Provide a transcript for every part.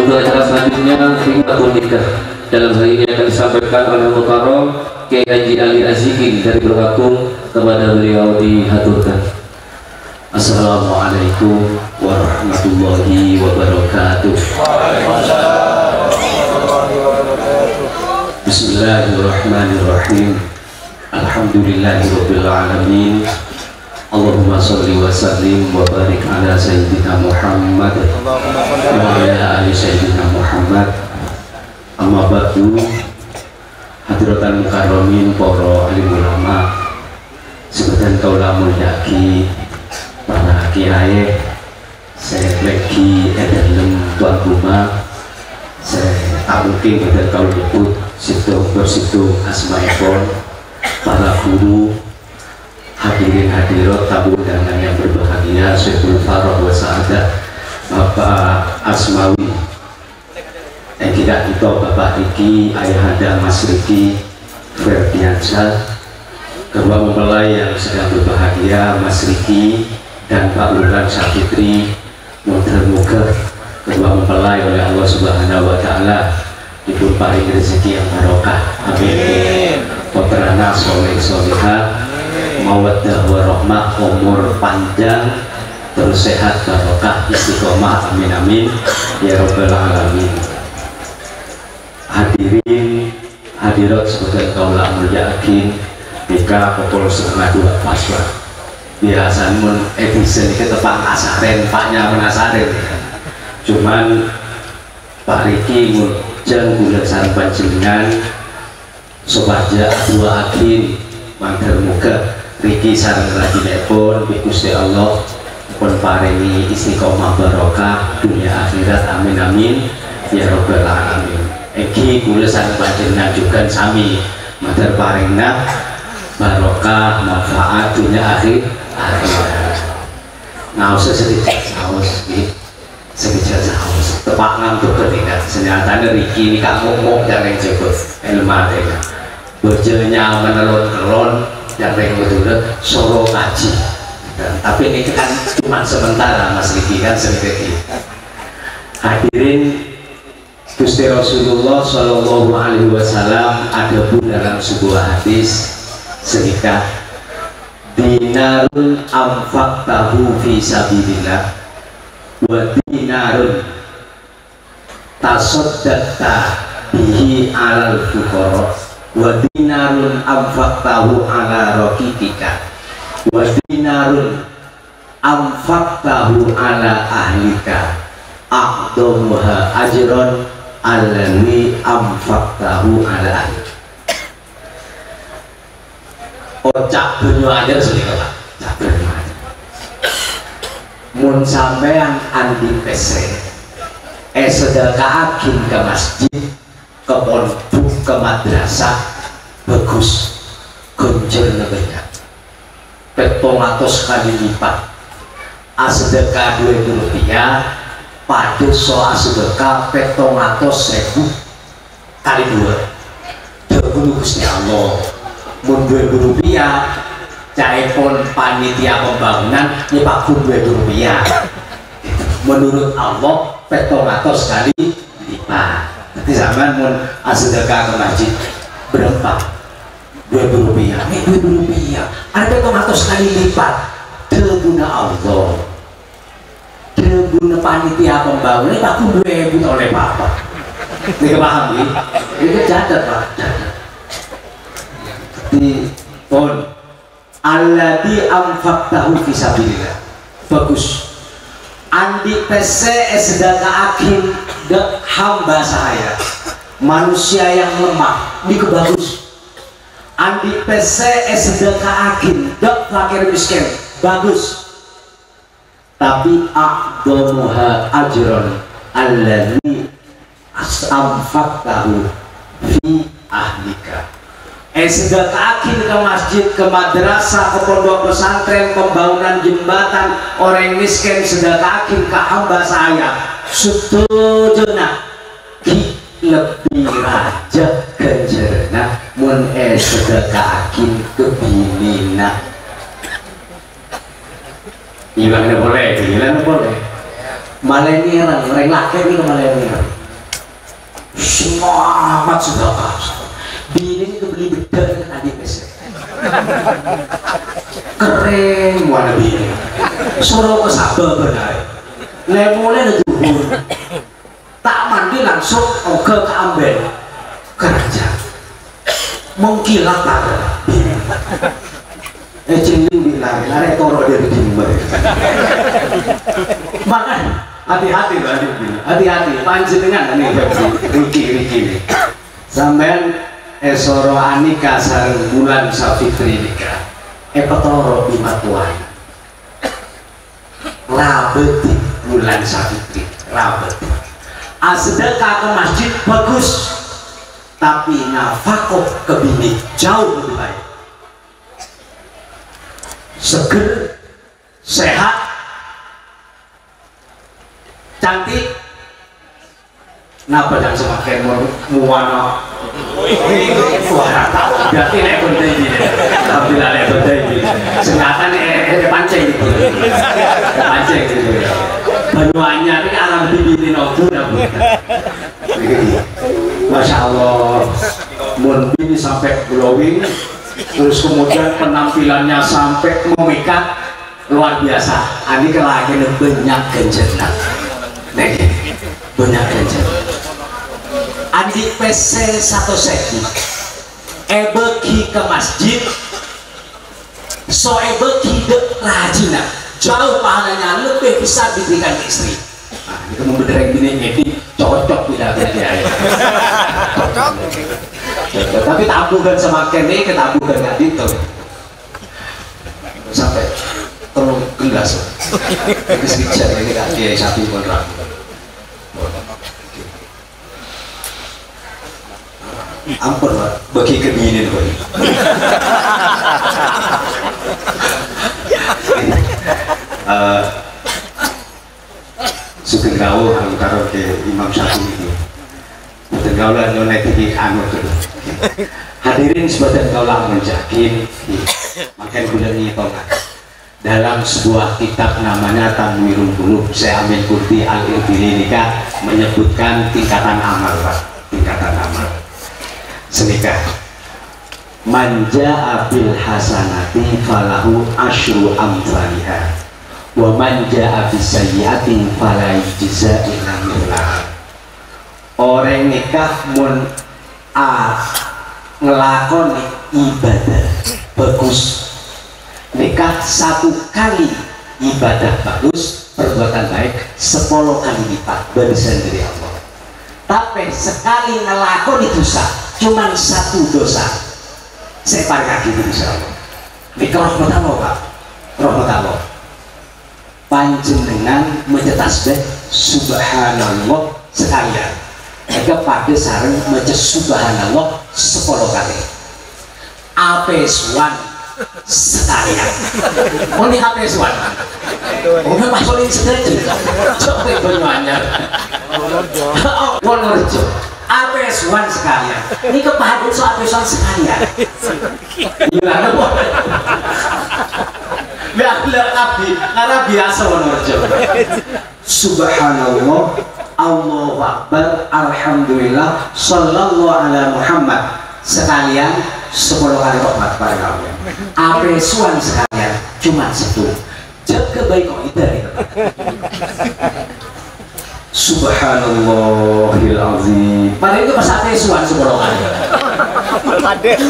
Untuk acara selanjutnya khidmatul nikah. Dalam hal ini akan disampaikan oleh Mukarram Kiai Haji Ali Aziki dari Berkakung. Kepada beliau dihaturkan. Assalamualaikum warahmatullahi wabarakatuh. Bismillahirrahmanirrahim. Alhamdulillahirabbil alamin. Allahumma sholli wa sallim wa barik ala sayyidina Muhammad wa ala ali sayyidina Muhammad. Amma ba'du. Hadirin mukarramin, para alim ulama, sebagian kaula mulyaki, para kiai, saya lagi dalam tuan rumah, saya tak mungkin pada kaula nyebut bersitu asma'ipun, para guru, hadirin hadirat tamu undangan yang berbahagia, Syekhul Farah wa Sa'adah Bapak Asmawi, yang tidak itu Bapak Riki, Ayahanda Mas Riki Ferdiansyah, kedua mempelai yang sedang berbahagia Mas Riki dan Pak Lurah Syafitri, mudah-mudahan kedua mempelai oleh Allah Subhanahu wa Ta'ala dipun paring rezeki yang barokah, amin. Putrana soleh solehah, mawaddah warahmah, umur panjang, terus sehat barokah istiqomah, amin amin ya rabbal alamin. Hadirin hadirat sebagai kaula mulyaki, nikah pukul 1:30 pas lah. Biasanya edisi ini tepak asaren, paknya menasaren. Cuman Pak Riki mujang gula sarang panjenengan sobaja dua akhir mantar muka Riki sarang rajinepun Gusti Allah pun paringi istiqomah barokah dunia akhirat, amin amin ya rabbal alamin. Eki gula sarang panjenengan juga sami mantar paringna barokah manfaat dunia akhirat. Nggak usah sedikit saus gitu, sedikit saus tepak ngantuk ketika senyatanya Riki ini kak ngomong dan yang jebut ilmatnya berjelnya menelon kelon dan yang betul soro ngaji. Tapi ini kan cuma sementara Mas Riki kan sedikit. Hadirin, Gusti Rasulullah Shallallahu Alaihi Wasallam ada pun dalam sebuah hadis sedikit, dinarun anfaqtahu fi sabilillah wa dinarun tasaddaqta bihi alal fuqara wa dinarun anfaqtahu ala raqiqika wa dinarun anfaqtahu ala ahlika aqdamuha ajran alladhi anfaqtahu ala ahlika. Cak dunyo aja sedikit Pak, cak dunyo aja. Mun sampean andi pese, sedekaakin ke masjid, ke pondok, ke madrasah, bagus, gonjol banyak. 700 kali lipat. Sedekah Rp2.000, pada soal sedekah 700.000 kali 2. Dahulu Gusti Allah. Rp2.000 caipun panitia pembangunan ini Pak Rp2.000 menurut Allah 700 kali lipat. Jadi zaman mun sedekah ke masjid berapa? Rp2.000. Ini Rp2.000 ada 700 kali lipat. Teguna Allah, teguna panitia pembangunan ini Pak Rp2.000 oleh Bapak. Ini paham ini? Itu catat Pak. Di pon alladhi anfaqtahu fi sabilillah, bagus. Andi pese sedekah akhir dek hamba saya manusia yang lemah ini bagus. Andi pese sedekah akhir dek fakir miskin bagus. Tapi aqdamuha ajron alladhi anfaqtahu fi ahlika. Sedekah akhir ke masjid, ke madrasah, ke pondok pesantren, pembangunan jembatan, orang miskin, sedekah akhir ke hamba saya. Setuju nak, lebih raja kencerna, mun sedekah akhir ke binina. Ilang boleh, ilang boleh. Malah ini orang laki ini malah ini. semangat sudah bini kebeli bedak tadi besok keren mana bini suruh ke sabar benar lemolnya ada duhur tak mandi langsung oke ke ambil kerja mengkilat tak bini ciling bilang lari toro dari timur makan hati-hati hati-hati panjenengan ini Riki sampean esoro anika sareng bulan Safitri nikah petoro bima tuan rabet bulan Safitri rabet sedekah ke masjid bagus tapi nafakoh ke bini jauh lebih baik seger sehat cantik napa dan semakin muwana wah tahu berarti nek benda ini alhamdulillah nek benda ini sengatan pancing gitu pancing gitu banyuannya ini alam bibiri nopo Masya Allah mun ini sampai glowing terus kemudian penampilannya sampai memikat luar biasa ini kelaki banyak genjetan banyak genjetan andi PC satu seki ebeki ke masjid so ebeki de rajina jauh pahalanya lebih bisa diberikan istri nah itu membedereng gini ini cocok tidak berjaya tapi tabungan semakin ini ketabuhan nggak gitu sampai tolong gelas ini sedikit ini kak dia satu kontrak ampun Pak bagi kebinin Pak sugeng rawuh antara ke Imam Syafi'i itu dan kaulah nyolek di anu dulu hadirin sebadan kaulah menjakin makan bulan ini tongan dalam sebuah kitab namanya Tanwirul Qulub saya ambil Kurdi Al-Irbili nikah menyebutkan tingkatan amal Pak tingkatan amal senikah manja bil hasanati falahu asyru amthaliha wa manja bis sayyiati fala yujza illa mithlaha orang nikah mun ngelakoni ibadah bagus nikah satu kali ibadah bagus perbuatan baik 10 kali lipat barisan dari Allah tapi sekali ngelakoni dosa cuman satu dosa separ kaki insya Allah nikah rahmat Allah Pak rahmat Allah panjenengan mencetasbih subhanallah sekalian mereka pada sarang maca subhanallah 10 kali apeswan sekalian mau nih apeswan mau pasolin sedikit coba banyuannya Wonorejo apeswan sekalian ini kepahadan so apeswan sekalian gimana boleh biar abi karena biasa Wonorejo subhanallah Allahu Akbar alhamdulillah sallallahu ala Muhammad sekalian 10 kali rahmat pada kalian apesuan sekalian cuma 1 jaga baik kok itu subhanallahil azim padahal itu pas apesuan 10 kali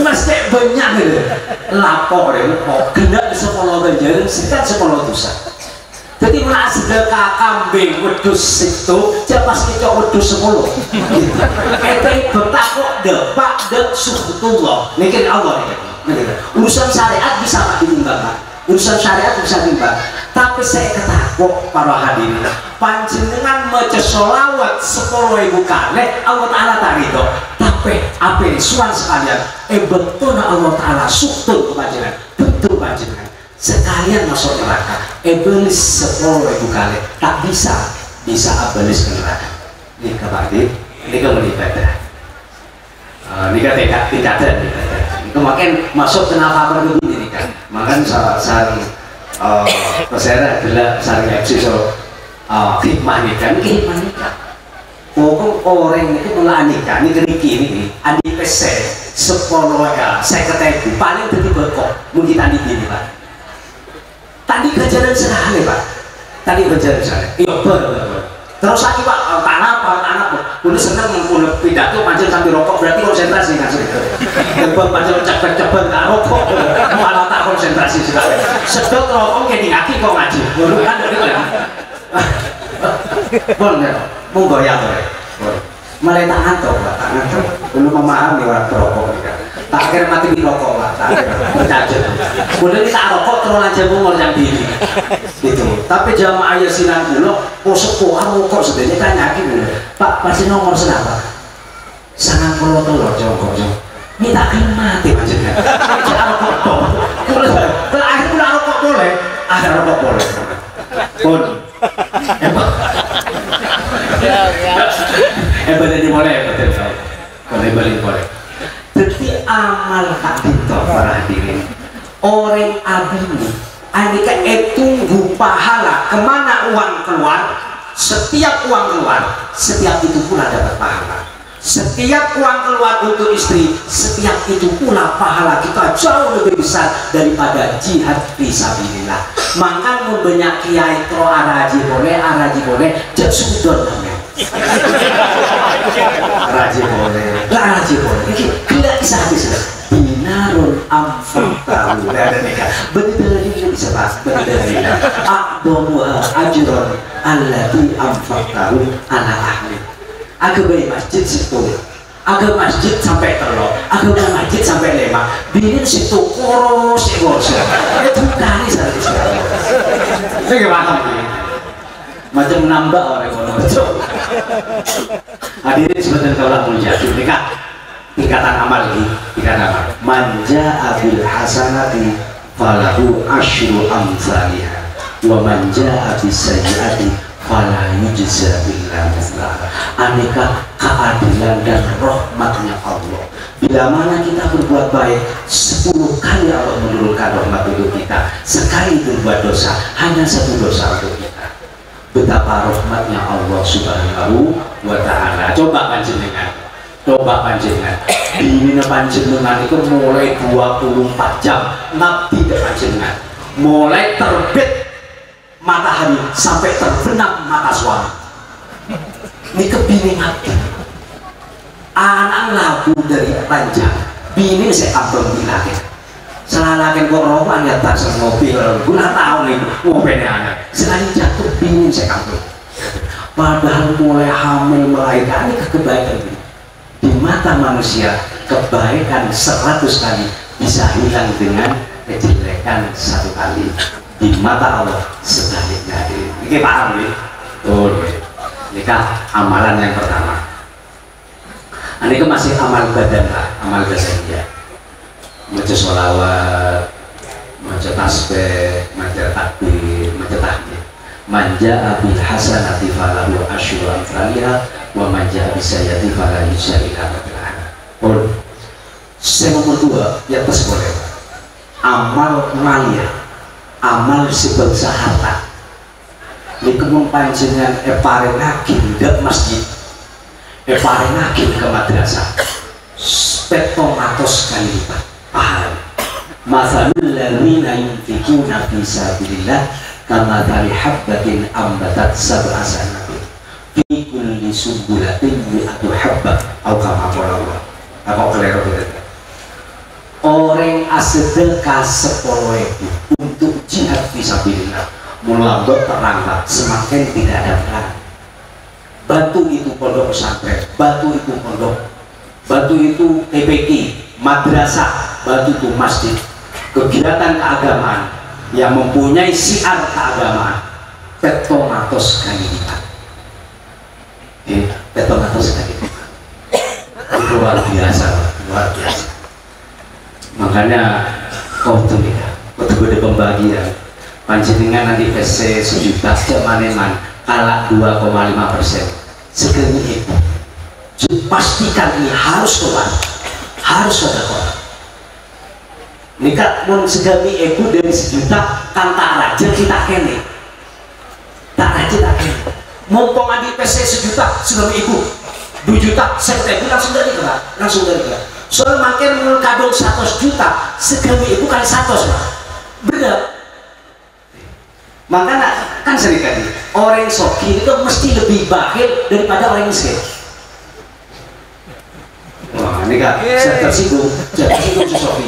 mesti banyak gitu lapor ya kok gendak 10 ganjaran sekitar 10 dosa jadi mulai sedekah kambing wedus itu pas kita wedus 10 itu bertakok depak dek subhanallah ini Allah urusan syariat bisa ditimbang urusan syariat bisa ditimbang tapi saya ketakok para hadirin panjenengan maca sholawat 10.000 kali Allah Ta'ala tak ridho tapi apa suan sekalian betul Allah Ta'ala suktul kepanjenengan betul panjenengan sekalian masuk neraka iblis 10.000 kali tak bisa iblis ke neraka ini kebalik ini beribadah ini tidak ada itu makin masuk ke nafkah begini nih kan makan sarang pesera adalah sarang eksiso hikmah nih kan hikmah nih kan pokok orang itu melani kan ini keriki ini andi pesen 10 ya 50.000 paling jadi berkok mungkin tadi gini Pak tadi kejaran serah Pak tadi kejaran serah iya bener terus lagi Pak tanah udah seneng udah pidato pancen sambil rokok berarti konsentrasi nggak sih tebak pancen cepet-cepet nggak rokok malah tak konsentrasi sekali sedot rokok kayak ngaki kok ngaji dulu kan dari ya boleh mau goyang boleh mulai tak ngantuk Pak tak ngantuk belum memahami orang rokok tak akhir mati di rokok Pak tak akhir bercacat kemudian kita rokok terus aja umur yang diri gitu tapi jamaah ya sinan dulu oh sepuh rokok sebenarnya kan yakin Pak pasti nomor senapa sangat perlu telur jongkok ini tak akan mati maksudnya kita rokok boleh terakhir pula rokok boleh ada rokok boleh pun jadi boleh boleh jadi amal kita para hadirin orang abini andika tunggu pahala kemana uang keluar setiap uang keluar setiap itu pula dapat pahala setiap uang keluar untuk istri setiap itu pula pahala kita jauh lebih besar daripada jihad fisabilillah maka membanyak kiai tro araji boleh jak sudon namanya araji boleh tidak bisa habis binarun amfaqtahu ada nikah benar ini bisa bahas benar aqdamu ajron allati amfaqtahu ala ahli agak baik masjid situ agak masjid sampai telur agak masjid sampai 5 binin situ koros itu kali sekali ini gimana ini macam menambah orang itu hadirin sebentar kalau mulia tingkatan amal ini tingkatan amal manja abil hasanati falahu asyru amsalihah wa manja abis sayyiati fala yujza illa mislaha aneka keadilan dan rahmatnya Allah bila mana kita berbuat baik 10 kali Allah menurunkan rahmat untuk kita sekali berbuat dosa hanya 1 dosa untuk kita betapa rahmatnya Allah subhanahu wa ta'ala coba panjenengan ini panjenengan itu mulai 24 jam ngabdi ke panjenengan mulai terbit matahari sampai terbenam mata suami ini kebini hati anak lagu dari panjang bini saya kampung bilangin selalakin kok roman ya tak semobil gula tahu nih mobilnya anak selain jatuh bini saya kampung padahal mulai hamil melahirkan ini kebaikan di mata manusia kebaikan 100 kali bisa hilang dengan kejelekan 1 kali di mata Allah sebaliknya ini paham nih ini amalan yang pertama ini masih amal badan lah amal badan maca sholawat maca tasbih maca takbir maca tahmid manja abil hasanati falahu asyru amsalihah wa manja abis sayyati fala yujza illa mislaha saya nomor 2 di atas boleh amal maliyah amal sebangsa harta di kemung panjenengan parengakin ke masjid parengakin ke madrasah petomatos kali lipat pahala masalul ladzina yunfikuna fi sabilillah kamathali habbatin ambatat sab'a sanabil fi kulli sumbulatin mi'atu habbah atau kama qala Allah apa kelero kita orang asedekah 10.000 untuk jihad fisabilillah melambat terlambat semakin tidak ada perang batu itu pondok pesantren batu itu pondok batu itu TPQ madrasah batu itu masjid kegiatan keagamaan yang mempunyai siar keagamaan petomatos kali lipat petomatos kali lipat luar biasa makanya kau tuh betul-betul pembagian panjenengan nanti PC 1 juta jamaneman kalah 2,5% segini itu pastikan ini harus keluar harus ada keluar nikah mau segami dari 1 juta kan tak raja kita kene tak raja tak kene mumpung adik PC 1 juta sebelum ibu 2 juta saya ketemu langsung dari Pak, langsung dari Pak. Soalnya makin kadung 100 juta sebelum ibu kali 100 Pak, bener. Makanya kan sering tadi orang soki itu mesti lebih bakhil daripada orang miskin. Wah ini kan saya tersinggung si soki,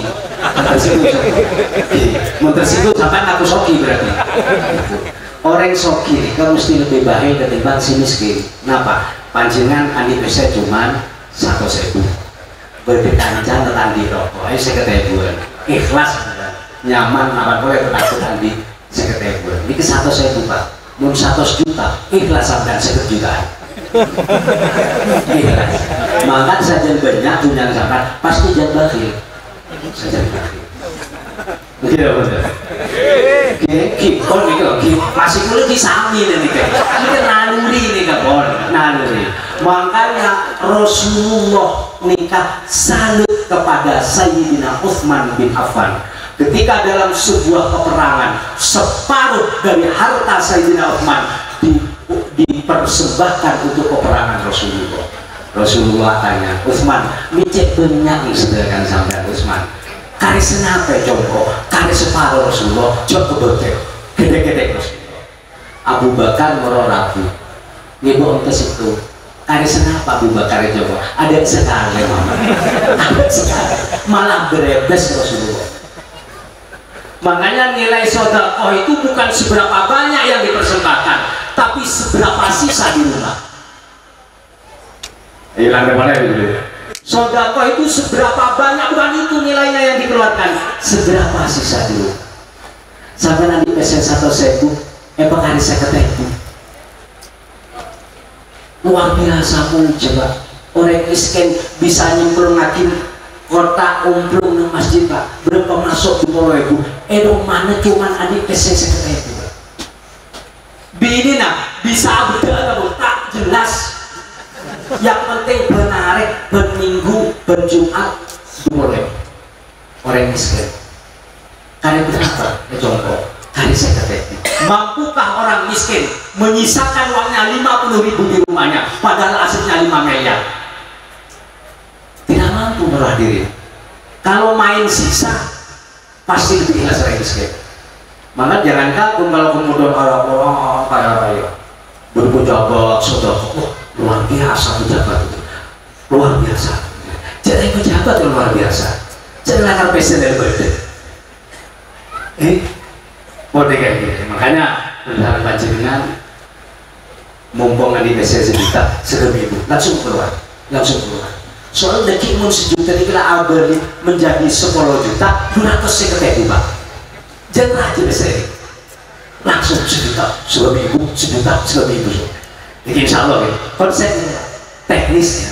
tersinggung sampai aku soki berarti. Orang soki itu mesti lebih bakhil daripada si miskin. Kenapa? Panjenengan andi bisa cuman 100.000 berdekancan tentang di rokok ayo saya ketahuan ikhlas nyaman apa boleh takut andi seketebuan ini ke 100.000 Pak mun 100 juta ikhlas sampai 1 jutaan ikhlas maka saja banyak punya sampai pasti jangan bakhil saja bakhil begitu betul kipon nih kok masih kulit disami nih ini naluri nih kipon naluri makanya Rasulullah nikah salut kepada Sayyidina Utsman bin Affan ketika dalam sebuah peperangan separuh dari harta Sayyidina Utsman dipersembahkan untuk peperangan Rasulullah. Rasulullah tanya Utsman micek banyak sedangkan sampai Utsman kari senape contoh kari separuh Rasulullah coba kebodek gede-gede Rasulullah. Abu Bakar moro ragu ngibu ontes itu kari senapa Abu Bakar coba ada sekali mama ada sekali malah berebes Rasulullah. Makanya nilai sedekah itu bukan seberapa banyak yang dipersembahkan tapi seberapa sisa di rumah. Hilang kemana itu? Sedekah itu seberapa banyak bukan itu nilainya yang dikeluarkan seberapa sisa di rumah. Sampai nanti pesen 100.000 kali 50.000 luar biasa pun coba orang miskin bisa nyemplungakin kotak umplung di masjid Pak berapa masuk 10.000 dong mana cuman adik pesen 50.000 bini nah bisa betul tak jelas yang penting benarik berminggu berjumat boleh orang miskin kali berapa contoh kali 50.000 mampukah orang miskin menyisakan uangnya 50.000 di rumahnya padahal asetnya 5 miliar tidak mampu berhadirin kalau main sisa pasti lebih ikhlas orang miskin. Maka jangan kagum kalau kemudian orang kayak raya berpejabat sudah luar biasa pejabat itu luar biasa jadi pejabat itu luar biasa jadi lakar pesen dari badan kayak gitu. Makanya dalam panjenengan mumpung di pesen sejuta segera langsung keluar soalnya deki mun 1 juta ini kira abadi menjadi 10 juta 250.000 Pak jangan aja besar langsung 1 juta 1.000 1 juta 1.000 jadi insya Allah konsepnya teknisnya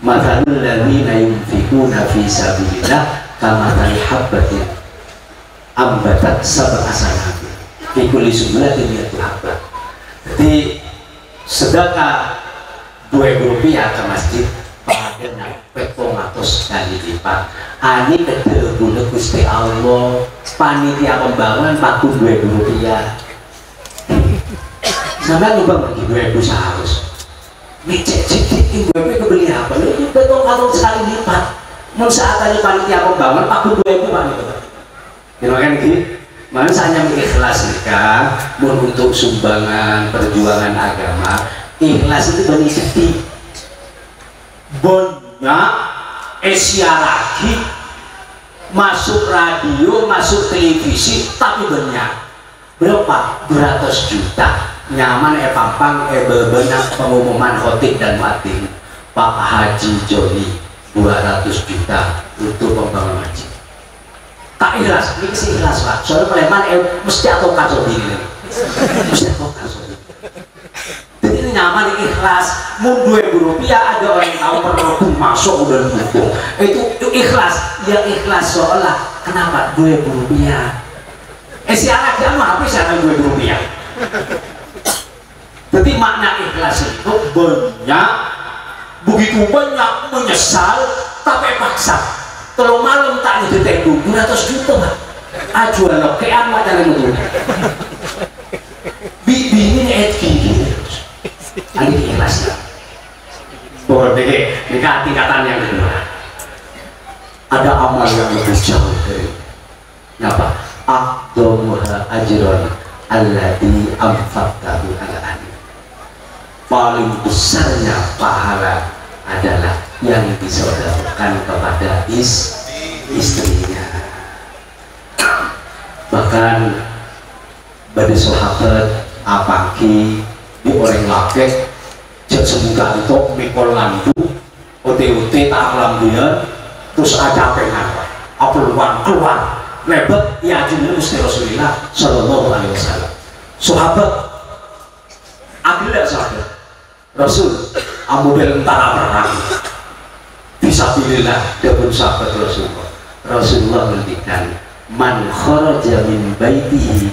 mathalul ladzina yunfiquna fi sabilillah kamathali habbatin ambatat sab'a sanabila fi kulli sunbulatin mi'atu habbatin. Jadi sedekah Rp2 ke masjid pakai 700 kali lipat. Ani kedel guna Gusti Allah panitia pembangunan paku Rp2 sampai nyumbang bagi 2.000 seharus ngecek Rp2 kebeli apa itu 700 kali lipat mau saat tadi panitia pembangunan paku 2.000 Pak itu kan gitu mana saya ikhlas nikah mau untuk sumbangan perjuangan agama ikhlas itu bani sedih banyak siaraki masuk radio masuk televisi tapi banyak berapa 200 juta nyaman pampang bebenah pengumuman khotib dan batin Pak Haji Joni 200 juta untuk pembangunan haji tak ikhlas ini sih ikhlas Pak soalnya Sleman mesti atau kaso diri mesti atau kaso jadi nyaman ikhlas mau Rp2 ada orang tahu perlu masuk udah dukung itu ikhlas ya ikhlas seolah kenapa Rp2 siaran jangan apa siaran Rp2 jadi makna ikhlas itu banyak begitu banyak menyesal tapi paksa kalau malam tak diteku 200 juta Pak ajuan lo ke amat dari itu Nikah tingkatan yang kedua. Ada amal yang lebih jauh dari apa? Aqdamuha ajron alladhi anfaqtahu ala ahli. Paling besarnya pahala adalah yang disedekahkan kepada istrinya. Bahkan pada sahabat apaki di orang laki jek semudah itu mikol landu OTOT tak lambian terus ada apa keluar lebet ya jumlah Gusti Rasulullah sallallahu alaihi wasallam. Sahabat Abdullah sahabat Rasul ambil tentara perang fisabilillah dapun sahabat Rasulullah ngendikan man kharaja min baitihi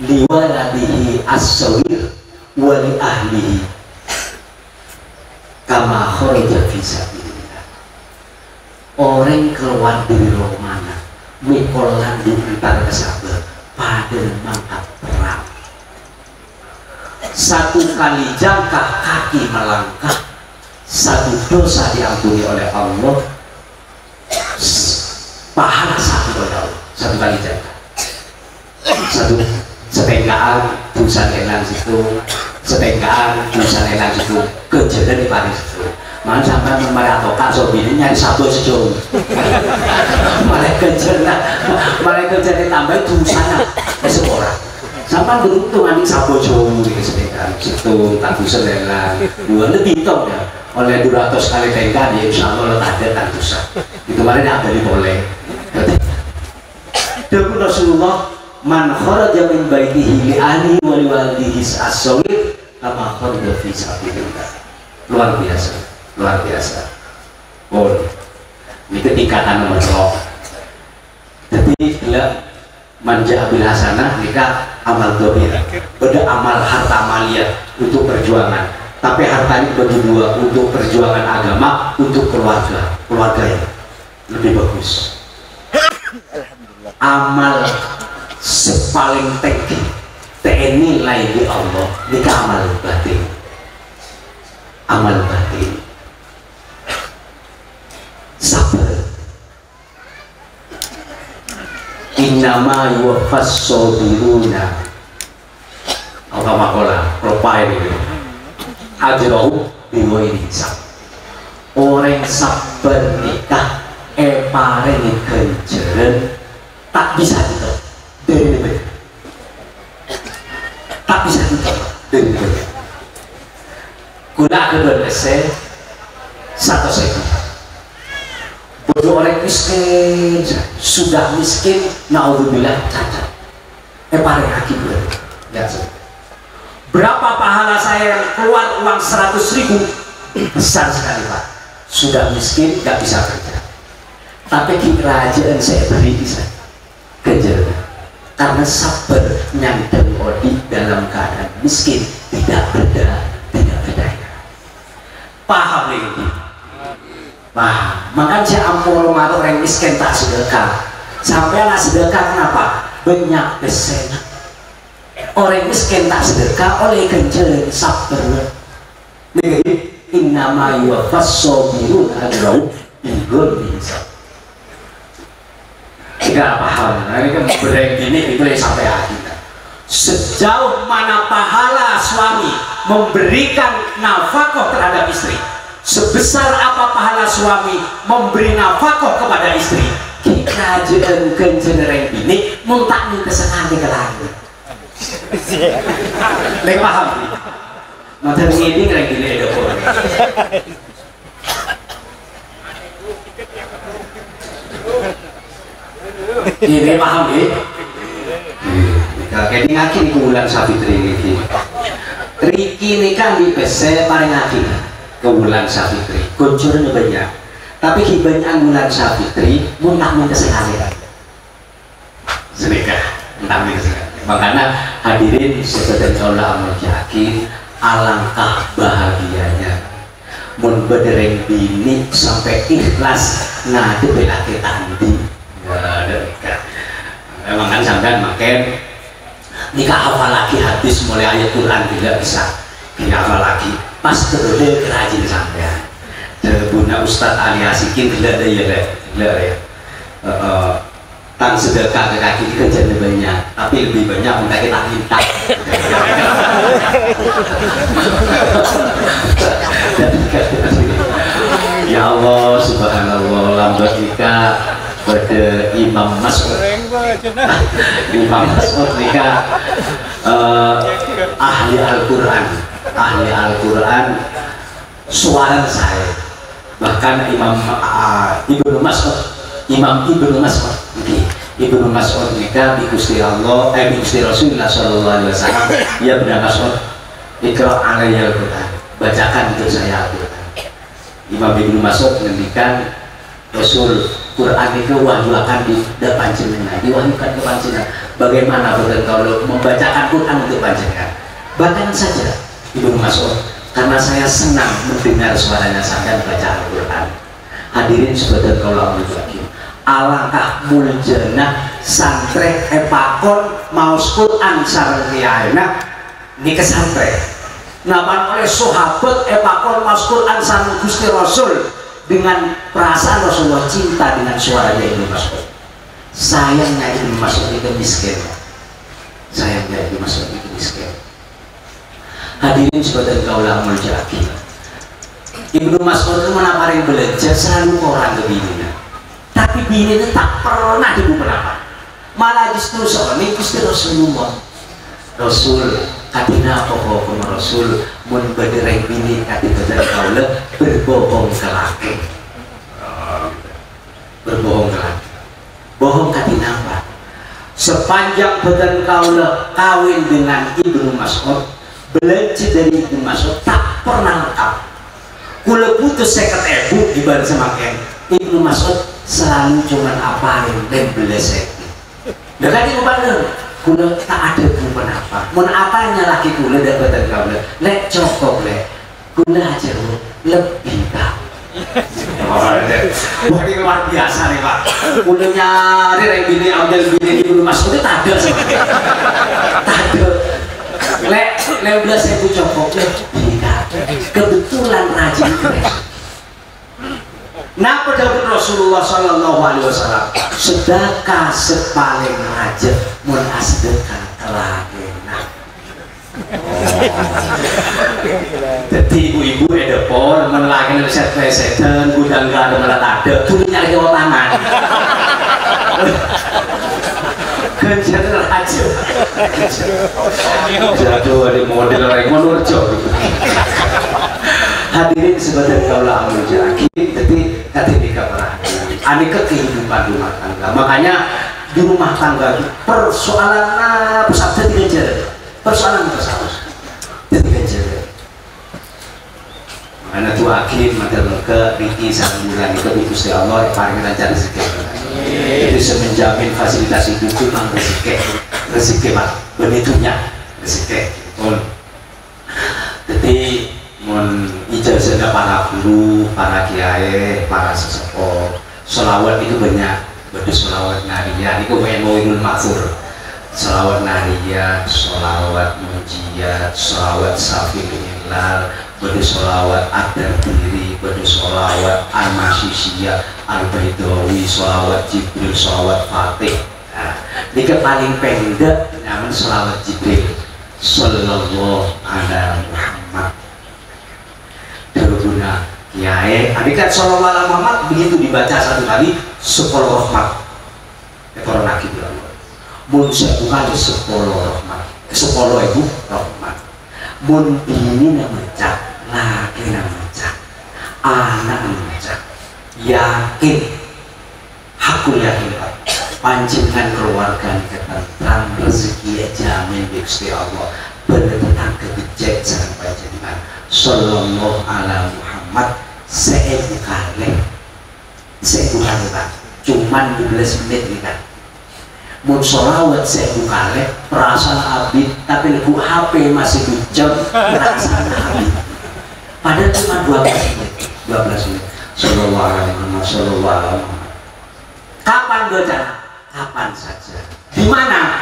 liwaladihi as-sawir wa li ahlihi kama kharaja fisabilillah. Orang keluar dari rumahnya mikol landu antar kesabar pada mangkat perang. Satu kali jangkah kaki melangkah, satu dosa diampuni oleh Allah, pahala satu oleh Allah. Satu kali jangkah, satu setenggaan dosa elang situ, setenggaan dosa elang situ, kejadian di Paris itu. Mana sampai membayar tokak sobini nyari sabo sejauh malah kerja ditambah dosanya seorang sampai beruntung aning sabo jauh di kesedihan situ tak bisa lelang dua lebih tau ya oleh 200 kali tengah ya insya Allah ada tak dosa itu kemarin ada boleh. Dapur Rasulullah man kharaja min baitihi li ahlihi wa li walidihi as-sawir kama kharaja fi sabilillah. Luar biasa. Oh, ini ketingkatan nomor 2. Jadi bila manja bil hasanah nikah amal dobir, beda amal harta malia untuk perjuangan. Tapi harta ini bagi dua, untuk perjuangan agama, untuk keluarga yang lebih bagus. Amal sepaling tinggi TNI lain di Allah nikah amal batin sabar. Innama yuwaffas sabiruna atau makola profile ini ajrahum bighairi hisab. Orang sabar nikah paring ganjaran tak bisa ditolak dari negeri, tak bisa ditolak dari negeri. Kula kedua satu sekali bodoh orang miskin sudah miskin naudzubillah cacat paling akibat ya. Berapa pahala saya yang keluar uang 100.000 besar sekali Pak, sudah miskin gak bisa kerja tapi di kerajaan saya beri bisa kerja karena sabar nyandang odi dalam keadaan miskin tidak berdaya. Paham ini? Paham. Makanya saya ampun malu orang miskin tak sedekah. Sampai anak sedekah kenapa? Banyak kesena. Orang miskin tak sedekah oleh ganjaran sabar. Nih, innama yuwaffas sabirun ajrahum bighairi hisab. Tidak paham. Nah, ini kan bergini itu yang sampai akhir. Sejauh mana pahala suami memberikan nafkah terhadap istri, sebesar apa pahala suami memberi nafkah kepada istri. Kerajaan kencendereng ini muntak minta sekali ke langit. Lek paham? Macam ini keren gini ada orang. Ini paham ya? Kayaknya ngakin bulan Sabitri ini. Riki ini kan di PC paling ngakin ke bulan Sabitri. Kuncurnya banyak. Tapi hibahnya bulan Sabitri muntah-muntah sekali. Sedekah, muntah-muntah sekali. Makanya hadirin sekedar Allah amal yakin alangkah bahagianya. Mun bedereng bini sampai ikhlas ngadu bela tandi. Memang kan sampai makan nikah hafal lagi hadis mulai ayat Quran tidak bisa nikah hafal lagi pas terus kerajin sampai punya Ustadz Ali Asikin tidak ada ya tang sedekah ke kaki itu jadi banyak, tapi lebih banyak untuk kita minta. Ya Allah subhanallah, lambat nikah pada Imam Mas'ud. Imam Mas'ud nikah ahli Al-Quran, suara saya. Bahkan Imam Ibnu Mas'ud nikah di Gusti Allah, di Gusti Rasulullah Sallallahu Alaihi Wasallam. Ya benar Mas'ud, Iqra' alayya Al-Quran, bacakan untuk saya Al-Quran. Imam Ibnu Mas'ud menghentikan Rasul Quran itu wahyu akan di panjenengan, diwahyukan ke panjenengan. Bagaimana betul kalau membacakan Quran untuk panjenengan? Bahkan saja Ibnu Mas'ud, karena saya senang mendengar suaranya sampai baca Al-Quran. Hadirin sebagai kaulah lagi, alangkah muljana santri epakon maus Quran sareng kiyaina niki santri. Namun oleh sahabat epakon maus Quran sareng Gusti Rasul dengan perasaan Rasulullah, cinta dengan suaranya Ibnu Mas'ud. Sayangnya Ibnu Mas'ud itu miskin. Hadirin sebagai kaulah muljaki, Ibnu Mas'ud itu menawarin belajar selalu orang ke bininya, tapi bininya tak pernah dibuka, malah justru soalnya Gusti Rasulullah. Rasul katina pokok Rasul mun bedereng bini katina kaulah berbohong ke laki, bohong katina apa? Sepanjang badan kaulah kawin dengan Ibnu Mas'ud, belajar dari Ibnu Mas'ud tak pernah lengkap. Kula putus 50.000 di baris semakin Ibnu Mas'ud selalu cuman apalin dan belesek. Dengan itu bener, kula tak ada bukan apa. Mun apanya laki kula dapatan kula, lek cokok lek, kula aja lebih tak. Wah ini luar biasa nih Pak. Kula nyari bini ambil bini Ibnu Mas'ud itu tak ada. Lek 15.000 cokok kebetulan rajin nah pada Rasulullah Sallallahu Alaihi Wasallam sedekah sepaling rajin mun sedekah kelakena. Jadi ibu-ibu ada pol menelakin reset-resetan gudang gak ada melat ada tuh nyari jawa tangan kerja aja jatuh di model Raymond Urjo. Hadirin sebagai kaulah muljaki, jadi ketika perhatian aneka kehidupan rumah tangga. Makanya di rumah tangga persoalan pesawat tiga jari, persoalan pesawat tiga jari. Makanya tuh akhir materi ke Riki sambulan itu di Gusti Allah paling lancar rezeki. Itu semenjamin fasilitas hidup itu memang rezeki pak benitunya rezeki. Jadi mon ijazahnya para guru, para kiai, para sesepuh, selawat itu banyak. Betul selawat nariyah itu yang mau maksur. Selawat nariyah, selawat mujiyat, selawat safi'illah, betul selawat adar diri, betul selawat al-masisiyah, al-baidawi, selawat jibril, selawat fatih. Nah, ini paling pendek namanya selawat jibril sallallahu alaihi Muhammad. Daruguna kiai adikat sallallahu alaihi Muhammad begitu dibaca satu kali 10 rahmat ekor naki bilang mun satu kali 10 rahmat 10.000 rahmat mun ini namanya laki namanya anak namanya yakin hakul yakin panjenengan keluarga ketentang rezeki jamin Gusti Allah bener tentang kebijak sareng panjenengan sallallahu alaihi Muhammad seebu kali Pak cuman 12 menit nih kan mun sholawat seebu kali perasaan abid tapi lebu HP masih hujam perasaan abid padahal cuma 12 menit sallallahu alaihi Muhammad. Kapan baca? Kapan saja, di mana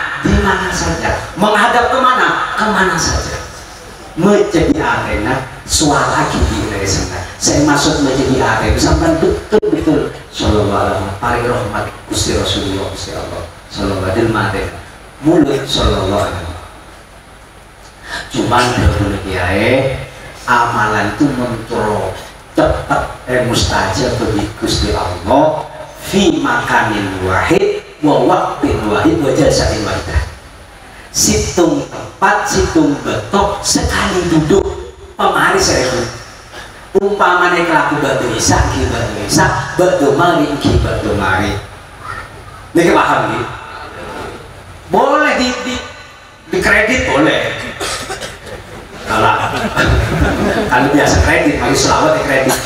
saja, menghadap kemana saja, menjadi arena suara gigi sana Saya masuk menjadi arif sampai betul-betul sallallahu alaihi wasallam paling rahmat Gusti Rasulullah Gusti Allah sallallahu alaihi wasallam mulut sallallahu alaihi wasallam. Cuman dulu kiai amalan itu mentoro cepat mustajab bagi Gusti Allah fi makanin wahid wa waqtin wahid wa jalsatin wahidah. Situng tempat, situng betok, sekali duduk pemari seribu. Umpamanya kelaku batu isa, batu mari, batu mari. Ini paham nih? Boleh di kredit boleh. Kalau biasa kredit, mari selawat di kredit.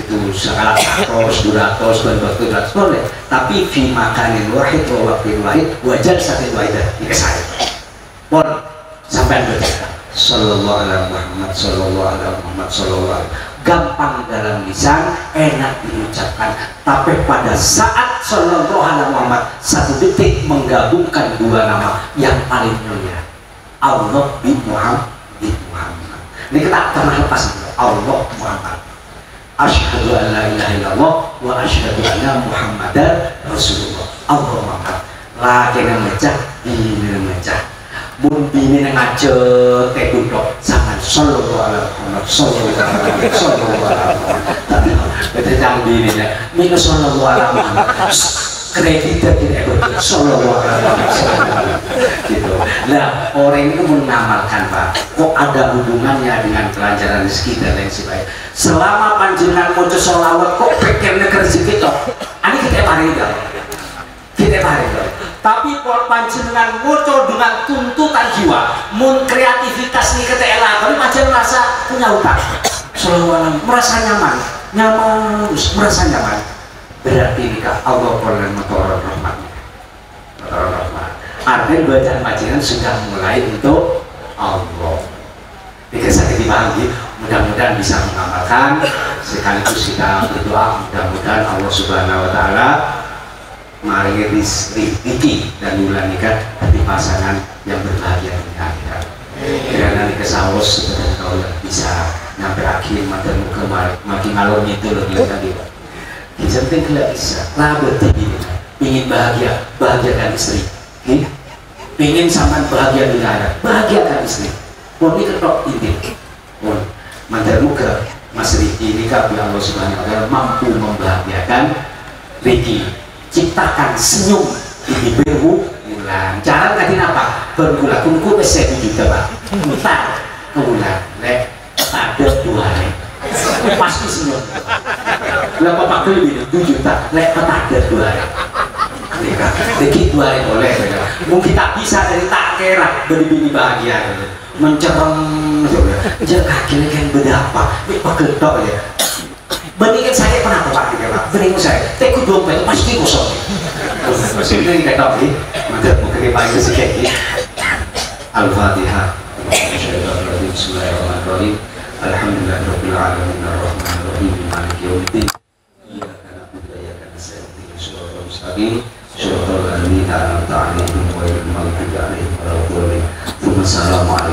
Itu segala 100, 200 boleh. Tapi fi makanin wahid wa waqtin wahid wajar satu wahidah dikesai. Boleh sampai bercerita. Sallallahu alaihi Muhammad, sallallahu alaihi Muhammad, sallallahu alaihi. Gampang dalam lisan, enak diucapkan. Tapi pada saat sallallahu alaihi Muhammad, satu detik menggabungkan dua nama yang paling mulia. Allah bin Muhammad. Ini kita pernah lepas Allah Muhammad. Asyhadu an la ilaha illallah wa asyhadu anna Muhammadar Rasulullah. Allah Muhammad. Lagi memecah, ini memecah. Mun bini ngaje teh duduk sangat sallallahu alaihi Muhammad sallallahu alaihi wasallam. Betul jang bini nya. Minus sallallahu alaihi Muhammad. Kredit tidak sallallahu alaihi wasallam. Gitu. Nah, orang itu mengamalkan Pak. Kok ada hubungannya dengan kelancaran rezeki dan lain sebagainya. Selama panjenengan maca selawat kok pikirnya rezeki tok. Ani kita paring enggak? Kita paring enggak? Tapi kalau panjenengan ngoco dengan tuntutan jiwa, mun kreativitas nih kata elah, tapi panjenengan merasa punya utang, selalu merasa nyaman, merasa nyaman. Berarti nikah Allah boleh motor rahmatnya, motor rahmat. Artinya bacaan panjenengan sudah mulai untuk Allah. Dikasih dibagi, mudah-mudahan bisa mengamalkan. Sekaligus kita berdoa, mudah-mudahan Allah Subhanahu Wa Taala mari rezeki dan bulan nikah di pasangan yang berbahagia di akhirat. Karena nikah sawos sebenarnya kau bisa nyampe akhir makan muka makin malam itu lebih lagi. Kita tidak bisa. Rabet ini, ingin bahagia, bahagiakan istri. Ingin sampai bahagia di akhirat, bahagiakan istri. Pun ini ketok inti. Pun mantar muka Mas Riki nikah bila Allah Subhanahu Wa Taala mampu membahagiakan Riki. Ciptakan senyum di beru bulan. Cara tadi apa? Berbulan kumpul besar juga Pak. Entar ke bulan, lek ada 2 hari. Pasti senyum. Berapa Pak lebih 7 juta, lek ada 2 hari. Dikit 2 hari boleh. Mungkin tak bisa dari tak kira berbini bahagia. Mencerem, jangan kaki kan berapa? Ini paketok ya. Bandingkan saya pernah Pak gitu Pak. Bandingkan saya, tekut dompet pasti kosong. Pasti ini nggak tahu nih. Mungkin Pak itu sih kayak gini. Al-Fatihah. Bismillahirrahmanirrahim. Alhamdulillahirabbil alamin arrahmanir rahim maliki yaumiddin. Iyyaka na'budu wa iyyaka nasta'in ihdinas siratal mustaqim. Shiratal ladzina an'amta 'alaihim ghairil maghdubi 'alaihim waladdallin. Assalamualaikum.